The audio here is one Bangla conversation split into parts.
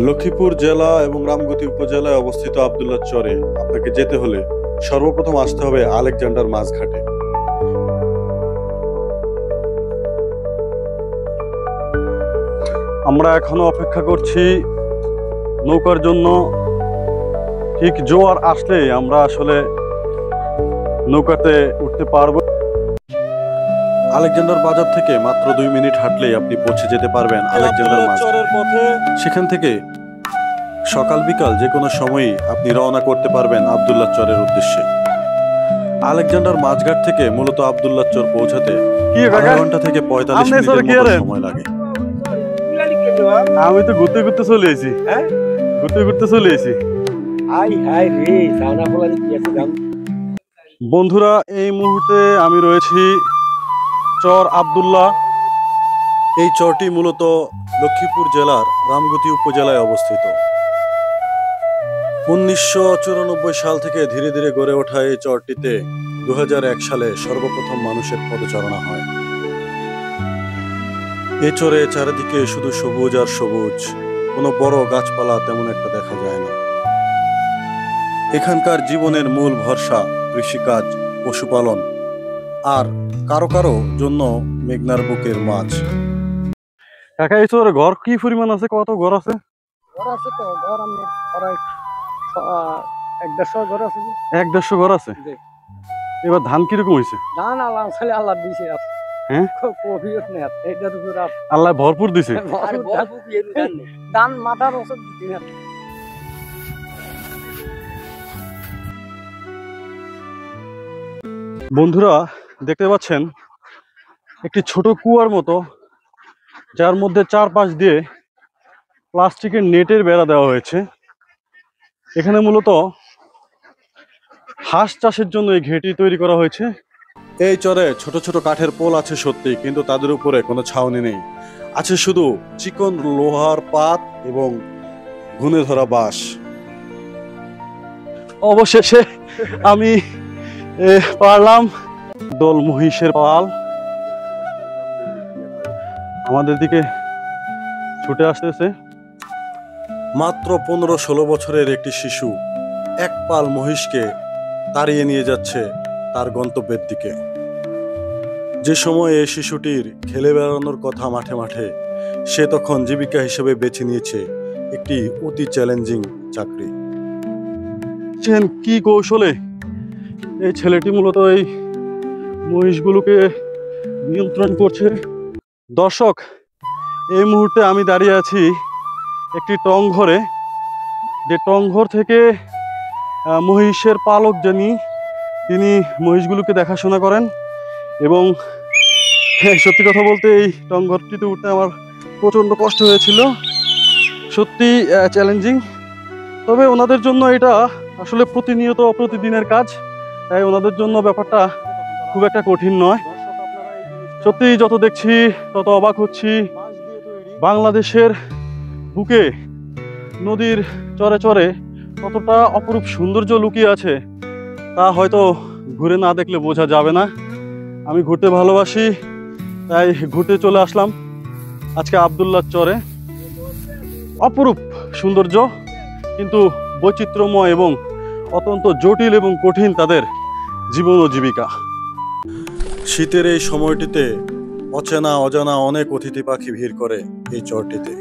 লক্ষ্মীপুর জেলা এবং রামগতি উপজেলায় অবস্থিত আব্দুল্লাহ চরে আপনাকে যেতে হলে সর্বপ্রথম আসতে হবে আলেকজান্ডার মাঝঘাটে। আমরা এখনো অপেক্ষা করছি নৌকার জন্য। ঠিক জোয়ার আসলে আমরা আসলে নৌকাতে উঠতে পারবো। আলেকজান্ডার বাজার থেকে মাত্র 2 মিনিট হাঁটলেই আপনি পৌঁছে যেতে পারবেন আলেকজান্ডার চরের পথে। সেখান থেকে সকাল বিকাল যে কোনো সময়ই আপনি রওনা করতে পারবেন আব্দুল্লাহ চরের উদ্দেশ্যে। আলেকজান্ডার মাঝঘাট থেকে মূলত আব্দুল্লাহ চর পৌঁছাতে 1 ঘন্টা থেকে 45 মিনিটের সময় লাগে। আমি তো ঘুরতে ঘুরতে চলে এসেছি। ঘুরতে ঘুরতে চলে এসেছি। বন্ধুরা, এই মুহূর্তে আমি রয়েছি চর আব্দুল্লাহ। এই চরটি মূলত লক্ষ্মীপুর জেলার রামগতি উপজেলায় অবস্থিত। 1994 সাল থেকে ধীরে ধীরে গড়ে ওঠা এই চরটিতে 2001 সালে সর্বপ্রথম মানুষের পদচারণা হয়। এই চরে চারিদিকে শুধু সবুজ আর সবুজ, কোনো বড় গাছপালা তেমন একটা দেখা যায় না। এখানকার জীবনের মূল ভরসা কৃষিকাজ, পশুপালন আর কারো কারো জন্য মেঘনার বুকের মাছ। কাকা, এই চরে ঘর কি পরিমাণ আছে? কত ঘর আছে? ঘর আছে তো, ঘর আমি প্রায় 1-1.5 ঘর আছে। 1-1.5 ঘর আছে। এবার ধান কিরকম হয়েছে? ধান আল্লাহ দিছে। হ্যাঁ, আল্লাহ ভরপুর দিছে। ধান মাথার ওষুধ দিছে। বন্ধুরা, দেখতে পাচ্ছেন একটি ছোট কুয়ার মতো, যার মধ্যে চারপাশ দিয়ে প্লাস্টিকের নেটের বেড়া দেওয়া হয়েছে। এখানে মূলত হাঁস চাষের জন্য এই ঘেঁটি তৈরি করা হয়েছে। এই চরে ছোট ছোট কাঠের পোল আছে সত্যি, কিন্তু তাদের উপরে কোনো ছাউনি নেই। আছে শুধু চিকন লোহার পাত এবং ঘুনে ধরা বাঁশ। অবশেষে আমি পারলাম দল মহিষের পাল আমাদের দিকে ছুটে আসতেছে। মাত্র 15-16 বছরের একটি শিশু এক পাল মহিষকে তাড়িয়ে নিয়ে যাচ্ছে তার গন্তব্যের দিকে। যে সময় এই শিশুটির খেলে বেড়ানোর কথা মাঠে মাঠে, সে তখন জীবিকা হিসেবে বেছে নিয়েছে একটি অতি চ্যালেঞ্জিং চাকরি। কি কৌশলে এই ছেলেটি মূলত এই মহিষগুলোকে নিয়ন্ত্রণ করছে। দর্শক, এই মুহূর্তে আমি দাঁড়িয়ে আছি একটি টং ঘরে, যে টং ঘর থেকে মহিষের পালক যিনি, তিনি মহিষগুলোকে দেখাশোনা করেন। এবং সত্যি কথা বলতে এই টং ঘরটিতে উঠতে আমার প্রচণ্ড কষ্ট হয়েছিল, সত্যি চ্যালেঞ্জিং। তবে ওনাদের জন্য এটা আসলে প্রতিনিয়ত প্রতিদিনের কাজ, তাই ওনাদের জন্য ব্যাপারটা খুব একটা কঠিন নয়। সত্যি যত দেখছি তত অবাক হচ্ছি। বাংলাদেশের বুকে নদীর চরে চরে কতটা অপরূপ সৌন্দর্য লুকিয়ে আছে তা হয়তো ঘুরে না দেখলে বোঝা যাবে না। আমি ঘুরতে ভালোবাসি, তাই ঘুরতে চলে আসলাম আজকে আব্দুল্লাহ চরে। অপরূপ সৌন্দর্য, কিন্তু বৈচিত্র্যময় এবং অত্যন্ত জটিল এবং কঠিন তাদের জীবন ও জীবিকা। শীতের এই সময়টিতে অচেনা অজানা অনেক অতিথি পাখি ভিড় করে এই চরটিতে।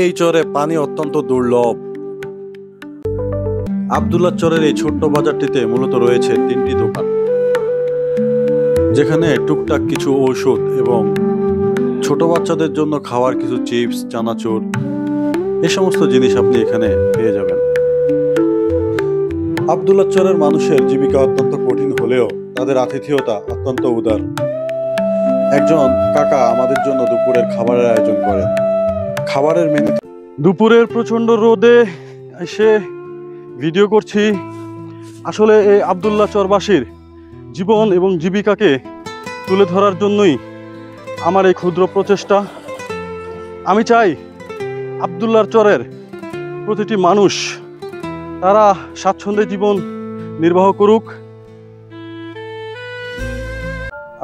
এই চরে পানি অত্যন্ত দুর্লভ। আব্দুল্লাহ চরের এই ছোট্ট বাজারটিতে মূলত রয়েছে 3টি দোকান, যেখানে টুকটাক কিছু ঔষধ এবং ছোট বাচ্চাদের জন্য খাওয়ার কিছু চিপস, চানাচুর, এই সমস্ত জিনিস আপনি এখানে পেয়ে যাবেন। আব্দুল্লাহ চরের মানুষের জীবিকা অত্যন্ত কঠিন হলেও তাদের আতিথেয়তা অত্যন্ত উদার। একজন কাকা আমাদের জন্য দুপুরের খাবারের আয়োজন করেন। খাবারের মেনু, দুপুরের প্রচন্ড রোদে এসে ভিডিও করছি। আসলে এই আব্দুল্লাহ চরবাসীর জীবন এবং জীবিকাকে তুলে ধরার জন্যই আমার এই ক্ষুদ্র প্রচেষ্টা। আমি চাই আব্দুল্লাহ চরের প্রতিটি মানুষ তারা স্বাচ্ছন্দ্যে জীবন নির্বাহ করুক।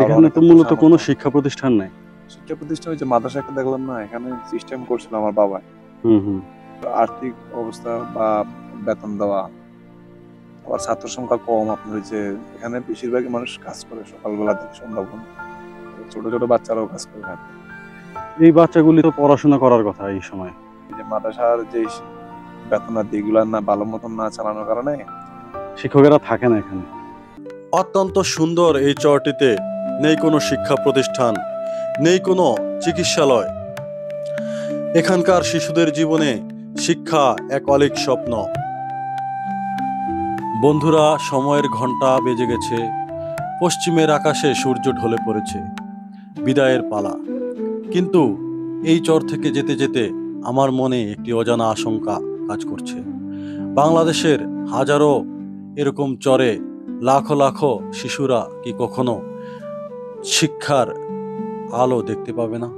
এখানে তো মূলত কোনো শিক্ষা প্রতিষ্ঠান নাই। শিক্ষা প্রতিষ্ঠান ওই যে মাদ্রাসা একটা দেখলাম না, এখানে সিস্টেম করছিল আমার বাবা। হুম হুম। আর্থিক অবস্থা বা বেতন দেওয়া, আবার ছাত্র সংখ্যা কম। আপনার ওই যে এখানে বেশিরভাগই মানুষ কাজ করে সকালবেলা থেকে সন্ধ্যা পর্যন্ত। ছোট ছোট বাচ্চারাও কাজ করে এখানে। এই বাচ্চাগুলি তো পড়াশোনা করার কথা এই সময়। এই যে মাদ্রাসার যে বেতনাদি এগুলা না ভালো মতন না চালানোর কারণে শিক্ষকেরা থাকে না এখানে। অত্যন্ত সুন্দর এই চরটিতে নেই কোনো শিক্ষা প্রতিষ্ঠান, নেই কোনো চিকিৎসালয়। এখানকার শিশুদের জীবনে শিক্ষা এক অলীক স্বপ্ন। বন্ধুরা, সময়ের ঘন্টা বেজে গেছে, পশ্চিমের আকাশে সূর্য ঢলে পড়েছে, বিদায়ের পালা। কিন্তু এই চর থেকে যেতে যেতে আমার মনে একটি অজানা আশঙ্কা কাজ করছে। বাংলাদেশের হাজারো এরকম চরে লাখো লাখো শিশুরা কি কখনো শিক্ষার আলো দেখতে পাবে না?